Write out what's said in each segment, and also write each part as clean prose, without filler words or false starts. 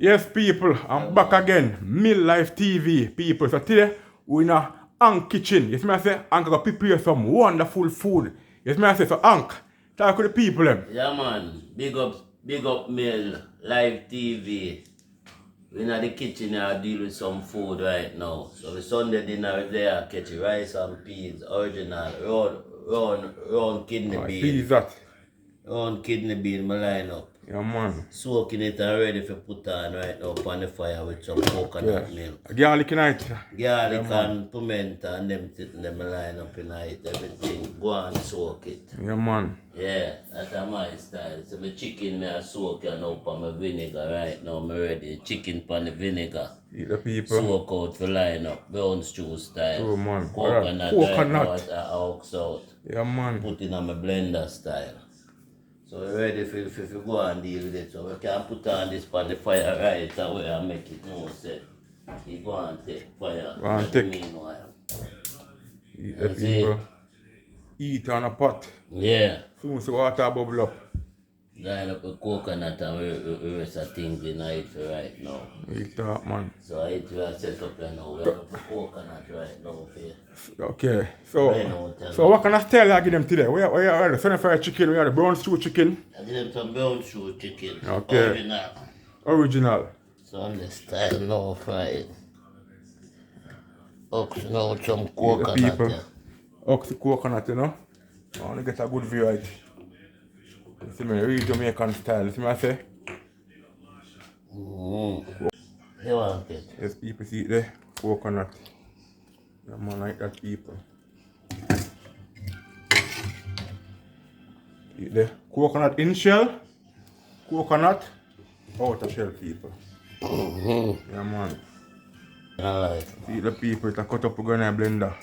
Yes, people, I'm back again. Mill Life TV, people. So today, we're in a Ank kitchen. Yes, me I say, Ank gonna prepare some wonderful food. Yes, me I say, so Ank, talk to the people them. Yeah, man. Big up Mill Live TV. We in the kitchen here deal with some food right now. So the Sunday dinner is there, catch rice and peas, original, round kidney bean. Peas that. Round kidney bean, my line up. Yeah, man. Soaking it and ready for put on right now on the fire with some coconut milk. Garlic in it. Garlic and pimento and them line up in it, everything. Go and soak it. Yeah, man. Yeah, that's my style. So my chicken I soak and up on my vinegar right now. I'm ready. Chicken pan the vinegar. Eat the people. Soak out for line up. Brown stew style. Oh, man. Coconut. Coconut. Right ox out. Yeah, man. Put in on my blender style. So we're ready for go and deal with it. So we can put on this pan the fire right away and make it no set. You go and take fire. Go and take. Meanwhile. Eat the people. Eat on a pot. Yeah. Soon as the water bubble up. Line up with coconut and we rest of things in it for right now. Eat that, man. So I we are set up right now. We have a coconut right now for you. Okay, so what kind of style I give them today? We have the sunny fried chicken, we have the brown stew chicken. I give them some brown stew chicken. Okay. Original. So on the style now fried. Ox now with some coconut. People. Ox coconut, you know. I want to get a good view of it. You see me, real Jamaican style. You see me I say? You want it? Yes, people see it there. Coconut. Yeah, man, like that, people. See it there. Coconut in shell. Coconut out of shell, people. Yeah, man. Alright. See the people, it's cut up a gun and blender.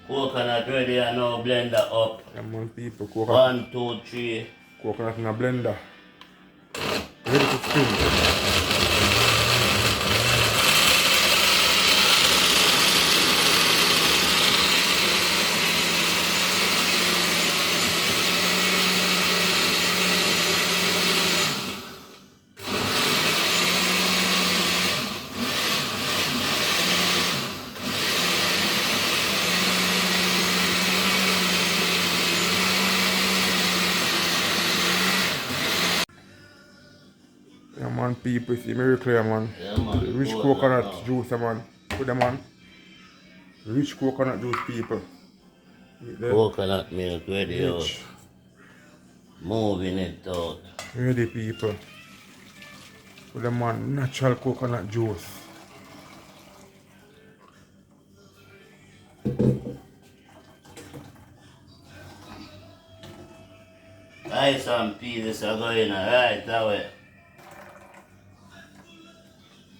Coconut ready and now blender up. Yeah, man, people, coconut. 1, 2, 3. Coconut in a blender. Ready to spin. Yeah, man, people, see me clear, man. Yeah, man. Rich coconut juice, man. Put them on. Rich coconut juice, people. Coconut milk ready out. Rich. Moving it out. Ready, people. Put them on natural coconut juice. Rice and peas are going right away.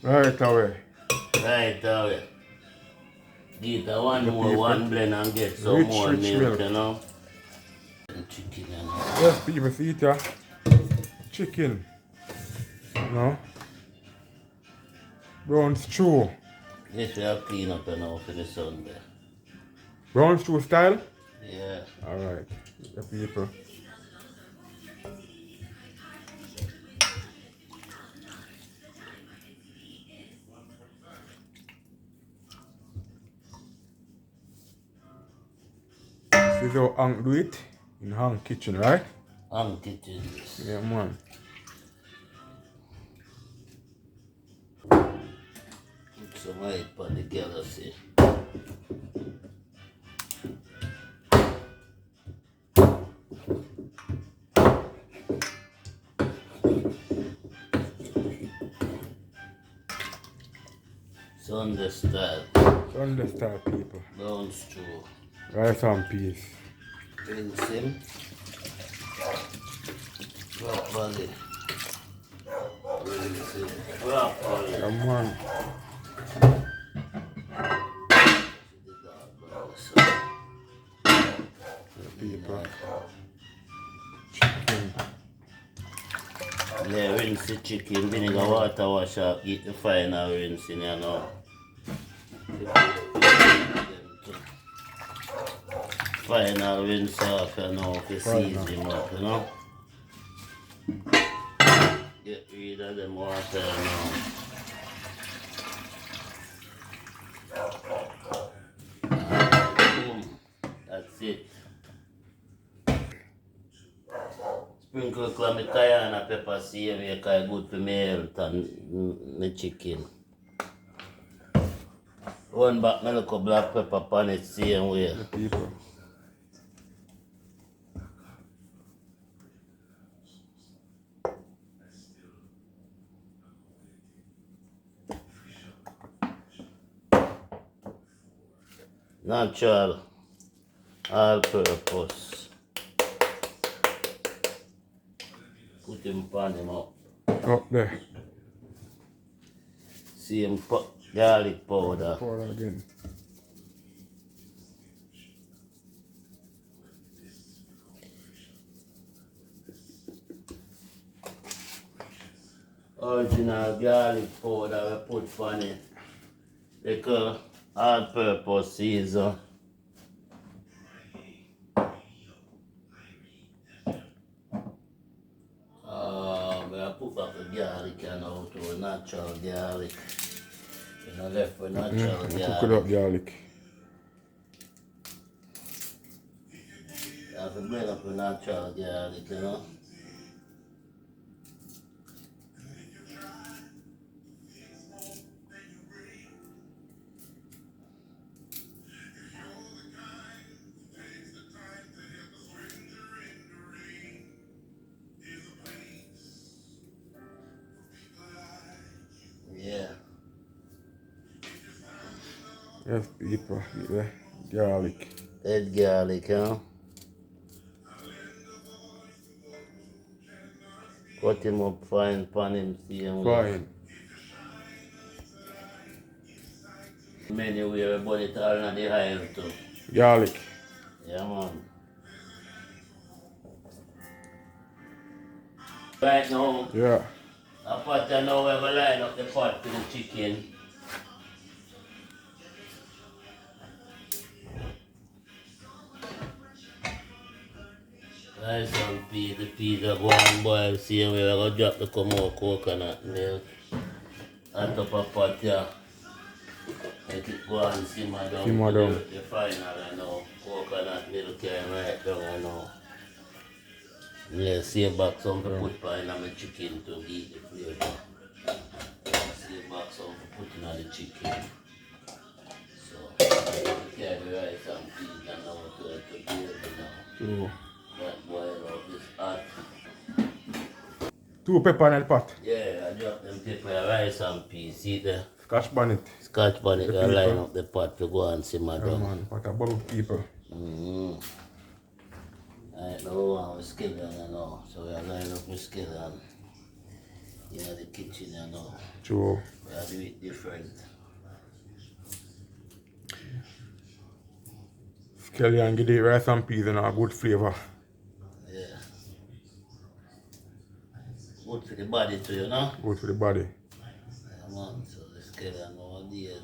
Right away. Right away. Get a one blend and get some Rich, more rich milk, milk. you know. And chicken and all. Yes, people, see it, yeah. Chicken. You know. Brown stew. This we have clean up now for the Sunday. Brown stew style? Yeah. Alright. The people. This is how Hank do it in Hank kitchen, right? And kitchen. Yeah, man. Put some white on the galaxy. Sunday style. Sunday style, people. Brown stew. Rice and peas. Rinse him. Broccoli. Rinse him. Broccoli. Yeah, man. People. Chicken. Yeah, rinse the chicken, vinegar, water wash up, get the final rinsing, you know. final rinse off, you know, to season him up, you know. Get rid of them water, you know. Boom. That's it. Sprinkle some cayenne pepper same way, because it's good for my health and my chicken. One back my little black pepper pan it same way. The people. Natural, all purpose. Put him pan him up. Up there. Same garlic powder. Pour that again. Original garlic powder we put on it. Like all-purpose season. We put back the garlic and out to natural garlic. You know, left with natural Cook it garlic. up, garlic. You have to blend up with natural garlic, you know. Yeah. Yes, people. Yeah. Garlic. Red garlic, you know. Cut him up fine, pan him same way. Fine. Many way we burn it all in the hive too. Garlic. Yeah, man. Right now, Yeah. a pot I know we have line up the pot for the chicken. Rice and peas, the peas are go and boil same way. We're going to drop the coconut milk on top of pot, yeah. Make it go and simmer down. Simmer down. The final, I know. Coconut milk came right down, I know. Yeah, save back some to put in my chicken to eat the flavor. Save back some to put in the chicken. So, I carry the rice and peas and now to build it now. Two. That boil up this hot. 2 pepper in the pot. Yeah, I drop them pepper, rice and peas. See the Scotch bonnet. Scotch bonnet, The I line people. up the pot to go and simmer Yeah, down. man. Pot of bubble, people. Right now, we skillet and all. So we are line up with skillet in the kitchen and all. True. We are do it different. Scallion give the rice and peas and a good flavor. Yeah. Good for the body too, you know? Good for the body. Yeah, man. So the skillet nowadays,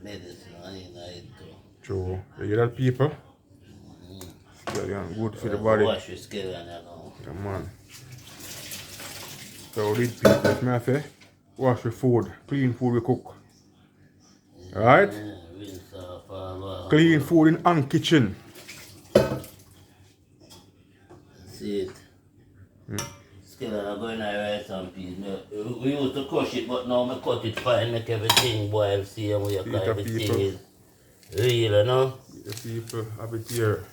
medicine and in it too. True. You hear that, people? Scallion good for the body. Wash your skillet, you know. Yeah, man. So these people, may I say, wash the food. Clean food we cook. Alright? Yeah, rinse off all. Clean food in an kitchen. See it. Skillet are going to rice and peas. We used to crush it, but now I cut it fine, make everything boil same way, because Little everything people. is real, you know? The people have it here.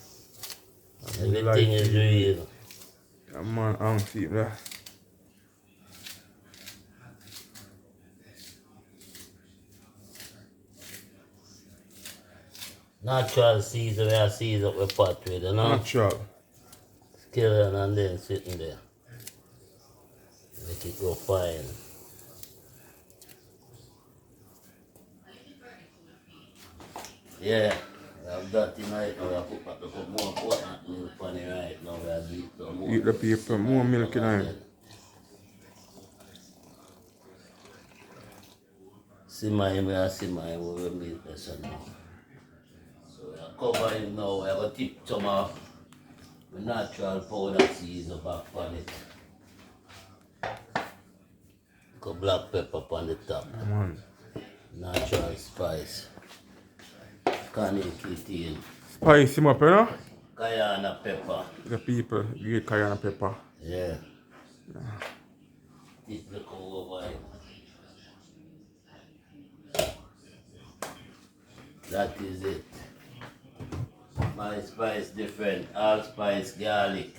Everything is real. Yeah, man, I don't see that. Natural season, we are season up the pot with, you know? Natural. Skillet and then sitting there. Make it go fine. Yeah, I've got it right now. I put back the more coconut milk on it right now. We have eat some more. Eat the people, more milk in it. Simmer him, we are simmer him, we will make this now. So we are cover it now. I got tip some of the natural powder season back on it. Got black pepper on the top. Man. Natural spice. Can't keep it in. Spice him up, you know? Cayenne pepper. The people get cayenne pepper. Yeah. This look over it. That is it. My spice different. Allspice garlic.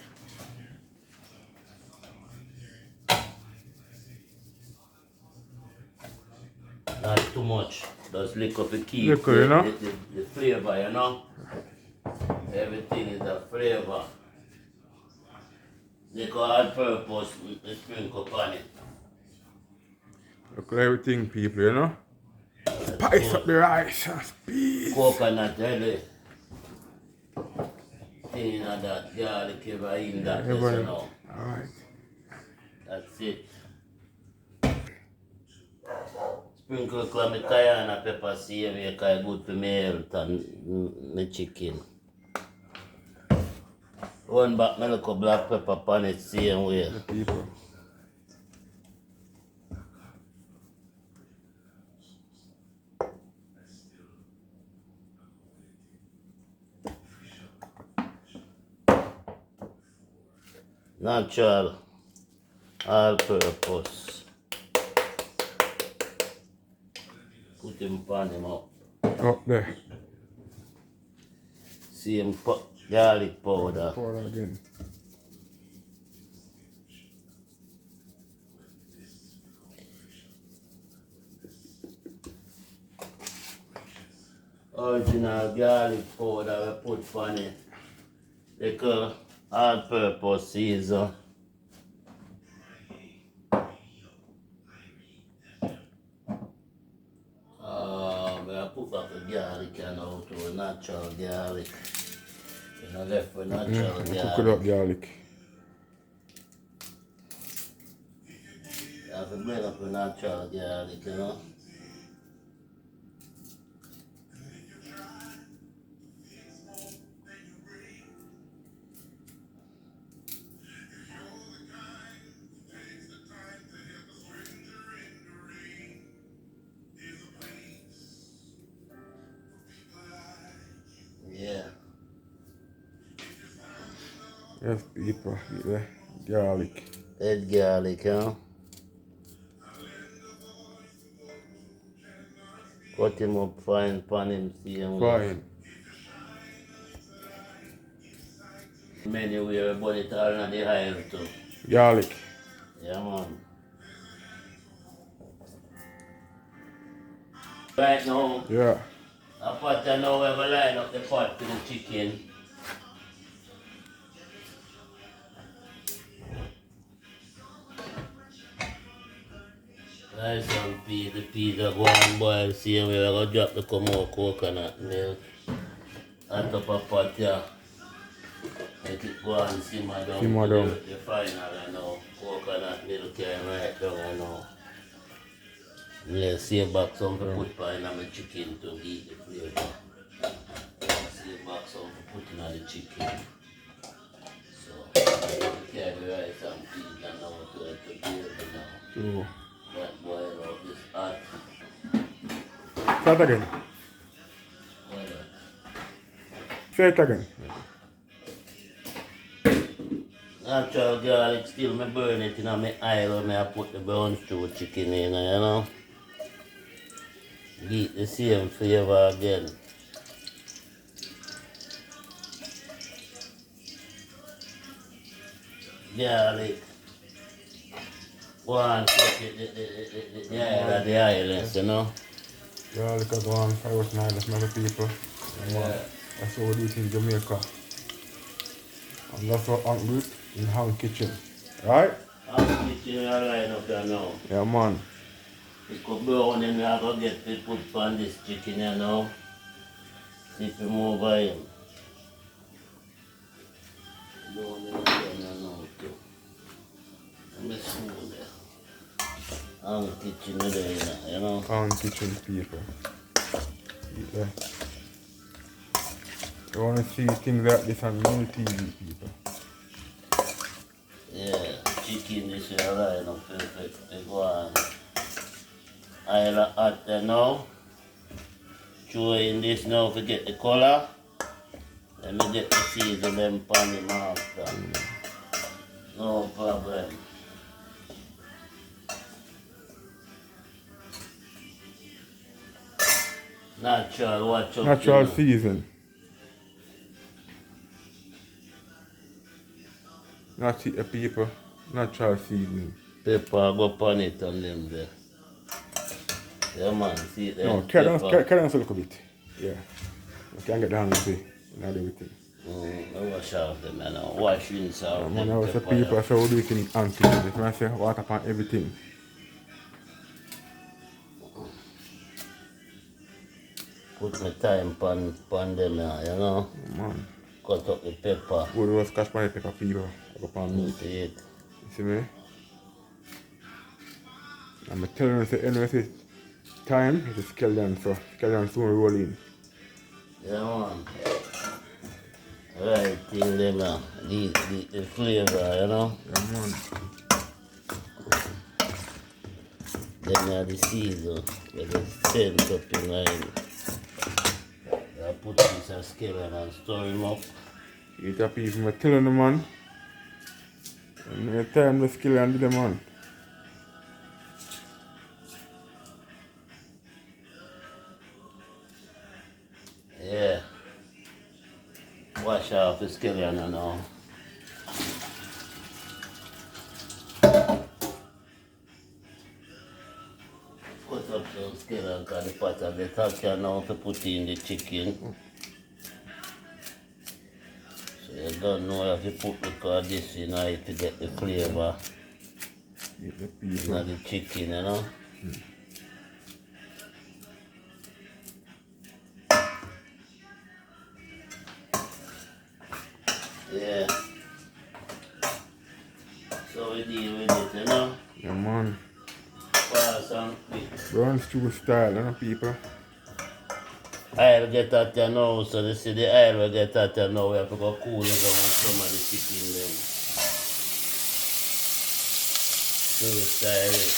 Not too much. Just lick up the key. Liquor, you know? The flavor, you know? Everything is a flavor. They call all purpose with sprinkle on it. Look at everything, people, you know? Spice up the rice and peas. Coconut, really. Thing of that garlic ever in that, you know. Alright. That's it. Sprinkle clam cayenne pepper same way, because good for my health and my chicken. One back my little black pepper on it same way. The people. Natural, all purpose. Put him pan him up. Up there. Same garlic powder. Pour it again. Original garlic powder we put on it. Like all-purpose season. I put back the garlic and out to natural garlic. And I left for natural Cook garlic. it up garlic. I have to blend up the natural garlic, you know. Yeah. Yes, people. The garlic. Red garlic, huh? Cut him up fine, pan him, see him. Fine. Many wear but it all in the oil too. Garlic. Yeah, man. Right now, Yeah. a pot I know we have a line up the pot to the chicken. Rice and peas, the peas are going boil, see we are going to drop the more coconut milk on top of pot here. Let it go and simmer down. Simmer down. The final, you know, coconut milk here right down, you know. Yeah, save back some to put in my chicken to eat the flavor. Save back some to put in the chicken. So, carry the rice and peas and now to build it now. So, That boil out this hot. start again. Boil out. Say it again. Natural garlic still me burn it in my oil when I put the brown stew chicken in, you know. Get the same flavor again. Garlic. One cook it the islands, you know. Garlic is one fire nice, my people. Yeah. That's how we do it in Jamaica. And that's what Uncle do in Hang Kitchen. Right? I'm kitchen line up here now. Yeah, man. It could brown and we are going to get to put on this chicken here now. See if we move by him. Brown and now too. Let me smooth there. I'm kitchen there, you know. Hang Kitchen people. Eat there. You want to see things like this on Mill TV, people. Yeah, chicken this is alright, no perfect. They go on. I'll add there now. Throw in this now to get the color. Let me get the season them pan him after. No problem. Natural, watch out. Natural season. Not the people. Natural season. Pepper go pan it on them there. Yeah man, see there. No, carry on a little bit. Yeah. You can get down with it. Not everything. I wash off them and wash inside. Yeah, man, I was a people, so we do it in anti-kitchen. When I say water upon everything. Put my time pan them now, you know. Man. Cut up the pepper. Good was cash pan pepper people. I go pan meat. See it. You see me? I'm telling you, say, anyway, time is a skeleton, so skeleton soon roll in. Yeah man. Right thing them now. The flavor, you know. Yeah, man. Then now the season. With the scent up in line. I put this a skeleton and store him up. Eat up even, I'm telling you, man. And the time the skeleton do the man. Yeah. Wash off the skeleton and all. Put up some skeleton because the pot of the top can now to put in the chicken. So you don't know how to put because this in it to get the flavor. Eat the In people. the chicken, you know. Yeah. So we deal with it, you know. Yeah, man. Fast and quick. Brown stew style, you know, people. I'll get at you now, so they see the oil will get at you now. We have to go cool it down with some of the chicken then. Stew style it.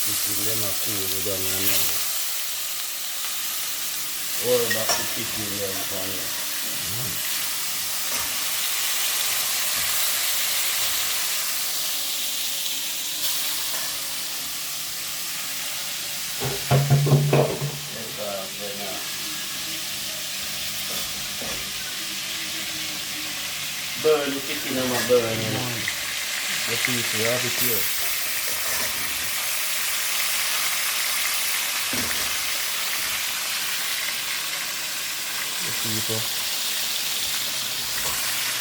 Chicken them are cool it down you know. All about the chicken them for you. Burn the chicken and my burn, you know. The people, have it here. The people.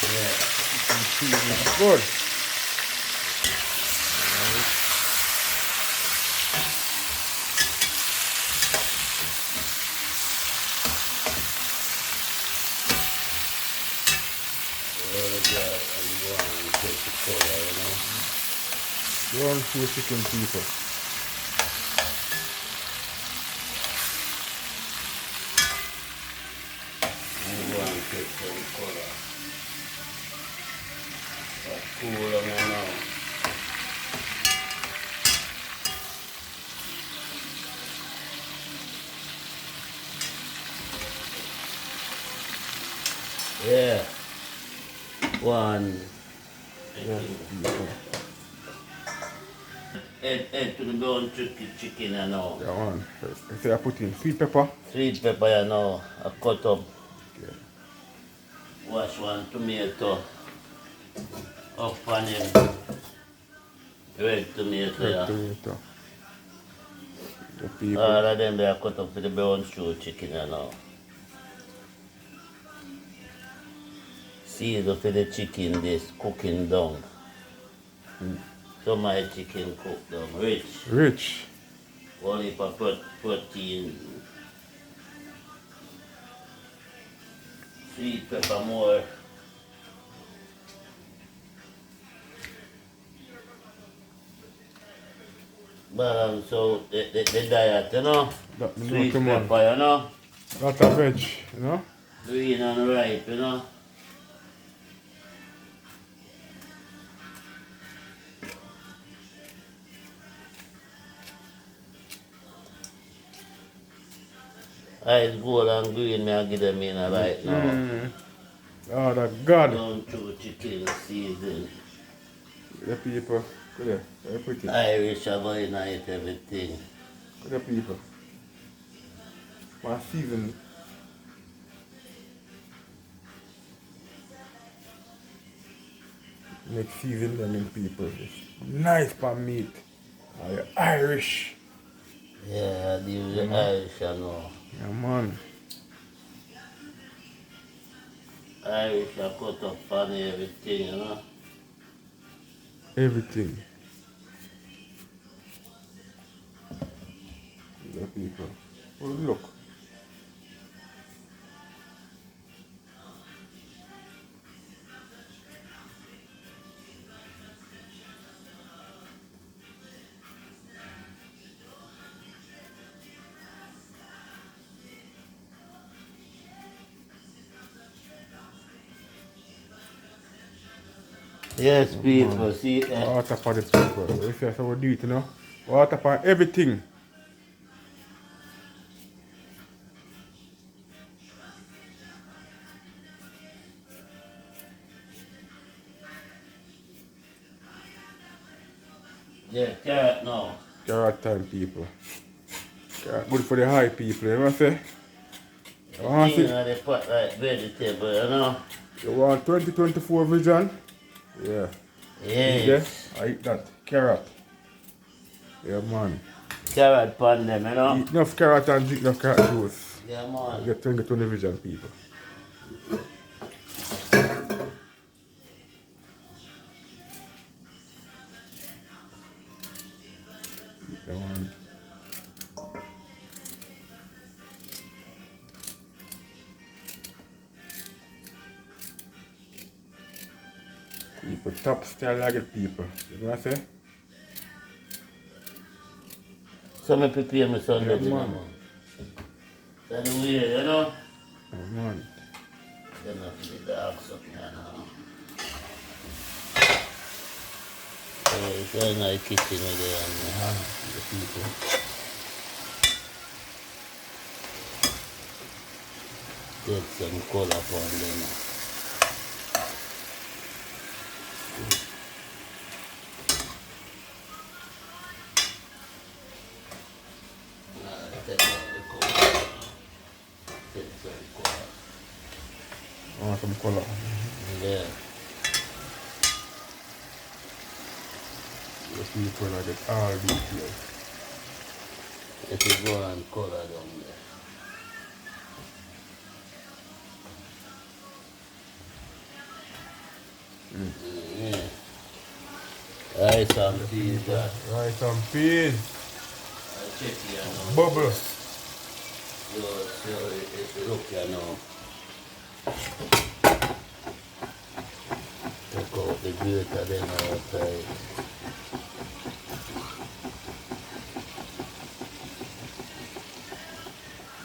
Yeah. Good. Roll it out and go on and take the color, you know. Brown stew chicken people. And go and take some color. That's cool on you now. Yeah. One. Head to the bone chicken and all. Yeah, man. So I put in sweet pepper. Sweet pepper you know. I cut up. Yeah. Wash one tomato. Up on him. Red tomato. Red Yeah. tomato. The people. All of them they are cut up for the brown stew chicken and all. Season for the chicken this cooking down. So my chicken cooked down rich. Rich. Only for protein. Sweet pepper more. balance out the diet, you know. That me know Sweet too, man. pepper, you know. Lot of veg, you know. Green and ripe, you know. Ice gold and green, me I give them in right now. Oh, that God. Down to chicken season. The people. Good there. Very pretty. Irish are going to eat everything. Good the people. My season. Make season them in people. It's nice for meat. Oh, you're Irish. Yeah, I deal with Irish, I know. Yeah, man. Irish are cut up funny everything, you know. Everything. The people. Oh, look. Yes, people, see that. Water for the people. You see how we do it, you know? Water for everything. Yeah, carrot now. Carrot time, people. Carrot good for the high people, you know what I say? You want Thing to on the pot like vegetable, you know. see? You want 2024 vision? Yeah. Yeah, Yes. I eat that. Carrot. Yeah, man. Carrot pan them, you know. Eat enough carrot and drink enough carrot juice. Yeah, man. Get 2020 vision, people. Yeah, man. People, top style like it, people. You know what I say? So me prepare my Sunday Yeah, dinner, man. man. That's the way, you know. Yeah, man. Then I feed the dogs up here now. So it's in the kitchen again, the people. Get some color on them. Take out the color. Take some color. I want some color. Yeah. The people like it all details. If you go and color down there. Yeah. Rice and peas, that. Rice and peas. I check here now. Bubble. So, look here now. Take out the grater then outside.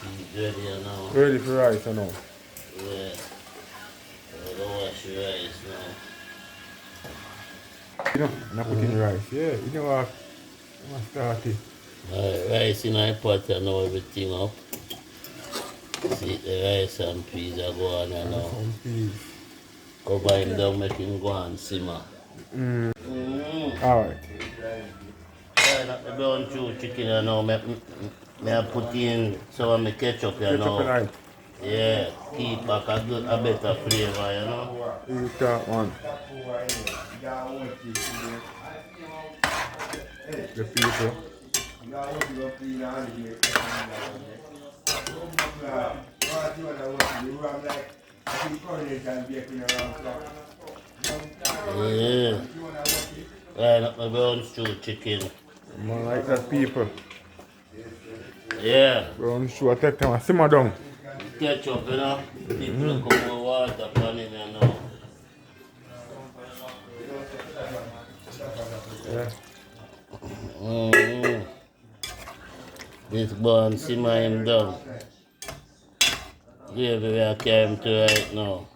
It's ready now. Ready for rice, I know. Yeah. I don't wash the rice now. You know, and I put in rice. Yeah, you know what? I want to start it. Rice in my pot and now everything up. See the rice and peas are going on now. Some peas. Cover him down, make him go and simmer. Alright. Yeah, not the brown chew chicken you know, me I put in some of my ketchup you Ketchup know. and rice. Yeah, keep back a better flavor, you know. Eat that one. The people. Yeah. Right up my brown stew chicken. Man like that people. Yeah. Brown stew, I take time and simmer down. Ketchup, you know. People look up more water on it, you know. Yeah. Mm-hmm. This bun simmer him down. Gravy we are carrying to right now.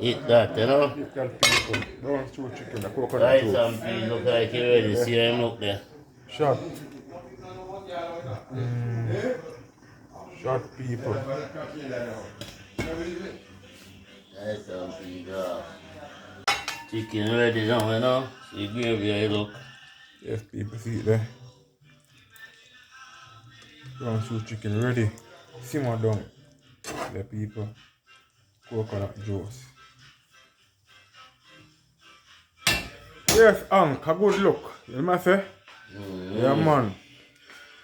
Eat that, you know? Eat that people. Brown stew chicken, the coconut Rice juice. and peas look like you ready. See him look there. Shot. Shot people. Rice and peas. Chicken ready now, you know? See gravy how you look. Yes, people, see it there. Brown stew chicken ready. Simmer down. The people. Coconut juice. Yes, Unc, a good look. You know what I say? Yeah, man.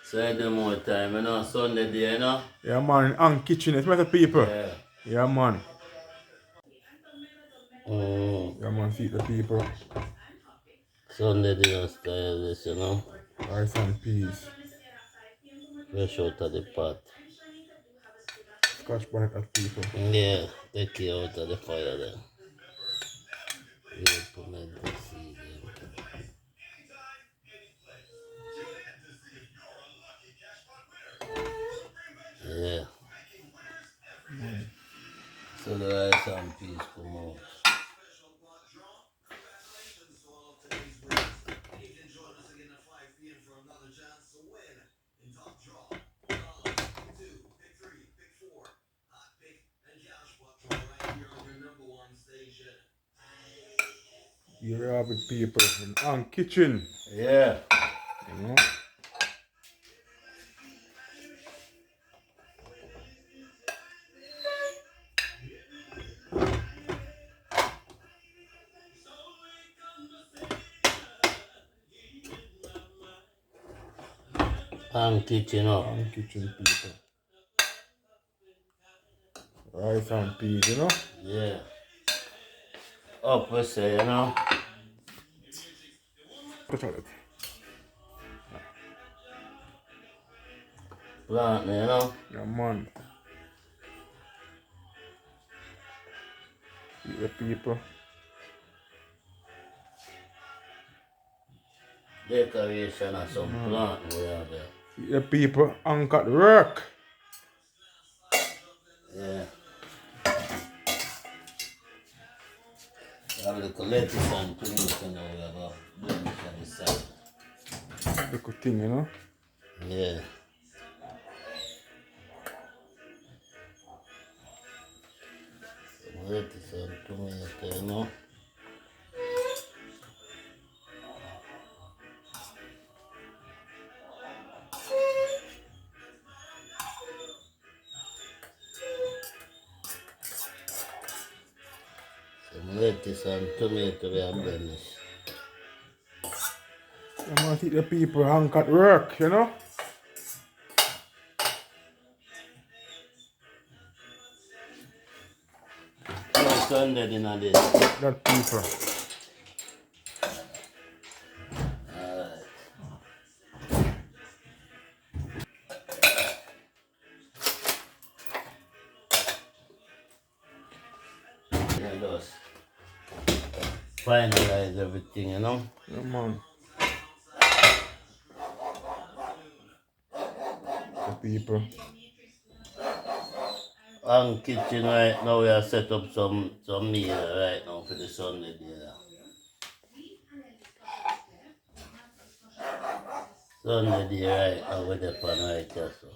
So I do more time, you know? Sunday day, you know? Yeah, man. In Unc kitchen. It's my people. Yeah. Yeah, man. Yeah, man. See the people. Sunday dinner style this, you know? Rice and peas. Fresh out of the pot. Scotch bonnet of people. Yeah, take it out of the fire then. You implement the season. Yeah. So the rice and peas come out. You have it, people. In Unc kitchen. Yeah. You know? And kitchen up. Unc kitchen, people. Rice and peas, you know? Yeah. Up we say, you know? Touch on it. Plant me, you know? Yeah, man. See the people. Decoration of some plant we have there. See the people. Unc at work. Yeah. Have a little lettuce and tomato now we have a blemish on the side. Little thing, you know? Yeah. Some lettuce and tomato, you know? Some lettuce and tomato we have blemish. Yeah, man. See the people. Unc at work, you know? Sunday dinner this. That people. Alright. Yeah, just finalize everything, you know? Yeah, man. The people. On kitchen right now we are set up some meal right now for the Sunday dinner. Sunday day right now with the pan right here, so.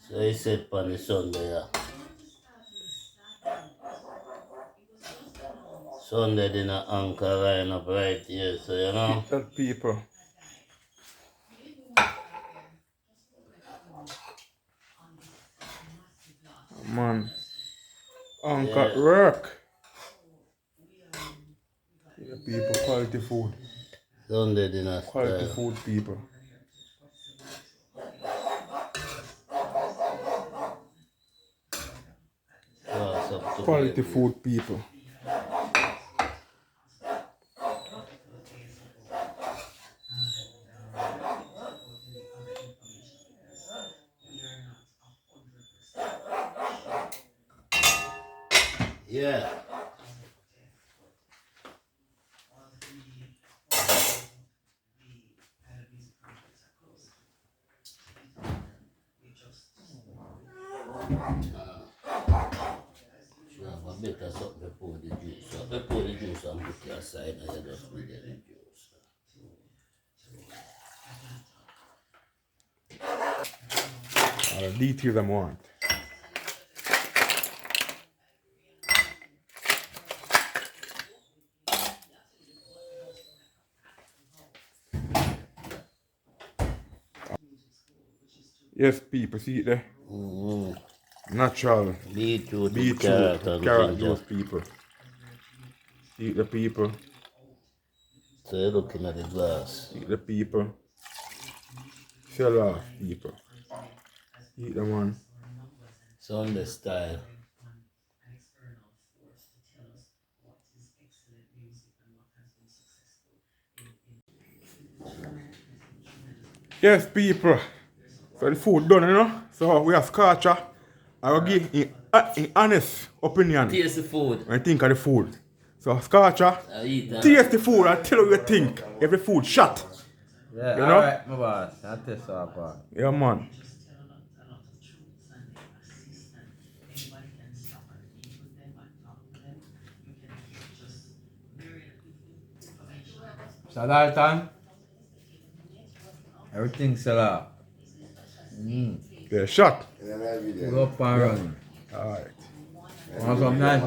So he set pan the Sunday, yeah. Sunday dinner anchor line up right here, so you know. That people. Man. Unc at work. Yeah, people. Quality food. Sunday dinner Quality style. food, people. Quality food, people. Yeah. So have a bit of something before the juice. So before the juice and put it aside and you just put the juice. All the details I want. Yes, people, see it there? Natural Beetroot, beetroot, and carrot ginger. juice, people. See it, the people. So you're looking at the glass. See it, the people. Sell off, people. Eat the one. Sunday style. Yes, people. So the food done, you know. So we have Scorcher. I will give in honest opinion Taste the food. when I think of the food. So Scorcher, I eat that. taste the food and tell you what you think. Every food shot. Yeah, You know? alright, my boss. I'll test our part. Yeah, man. Salartan. Everything sell out. Yeah, shot. Pull up and running. Alright. Want some nice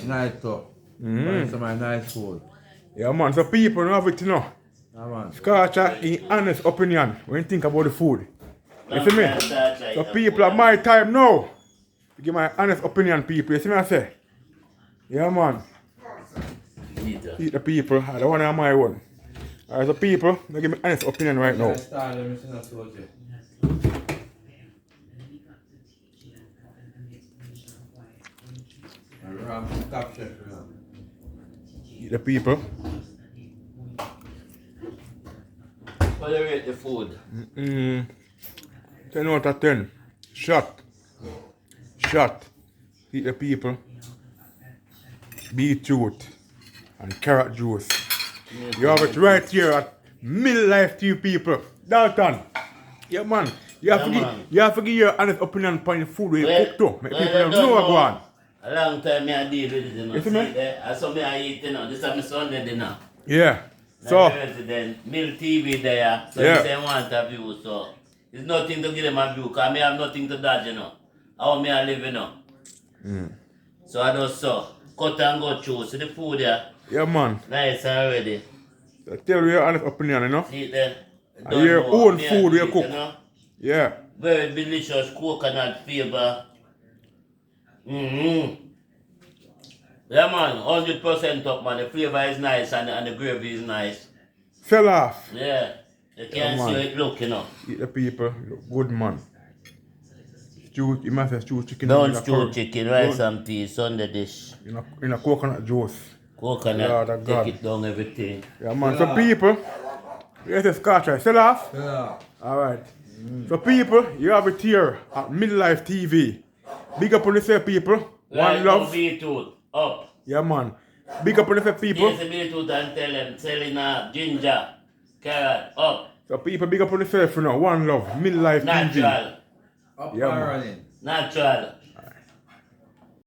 nice stuff. Want some nice food. Yeah, man. So people know have it, you know. Yeah, man. Scorcher, in honest opinion, when you think about the food. You see me? So people at my time now. To give my honest opinion, people. You see me I say? Yeah, man. Eat that. Eat the people. I don't want to have my one. Alright, so people, they give me honest opinion right now. Let's start them in a soldier. Top chef, you know. Eat the people. What do you rate the food? 10 out of 10. Shot. Shot. Eat the people. Beetroot and carrot juice. You have it right here at Life TV, people. Dalton. Yeah, man. You have, Yeah, to give, man. you have to give your honest opinion on the food we Well, cook too. Make well, people I know don't what know. go on. A long time me I deal with it, you know. You see me? I saw me I eat, you know. This is my Sunday dinner. Yeah. So, So, resident, Mill TV there, so Yeah. they say want a view, so it's nothing to give them a view, because I have nothing to dodge, you know. How me I live, you know. So I just saw, cut and go through, see the food there, yeah, man. nice already. So tell me your honest opinion, you know. See it there? And your own food you cook. You know? Yeah. Very delicious coconut flavor. Yeah man, 100% up man, the flavor is nice and the gravy is nice. Sell off. Yeah, you can man. see it look, you know. Eat the people. Look good, man. Stew, you must have stew chicken. Brown in a stew curry. chicken, rice and peas, Sunday dish. In a coconut juice. Coconut, Lord of God. take it down everything. Yeah, man. So people, here's the Scotch, right? Sell off. Yeah. Alright. So people, you have it here at Life TV. Big up on yourself, people. Right, One love. beetroot, up. Yeah, man. Big up on yourself, people. Here's the beetroot and tell them, selling ginger, carrot, up. So people, big up on yourself, you know. One love. Life TV. Natural, Up Yeah, and man. running. natural.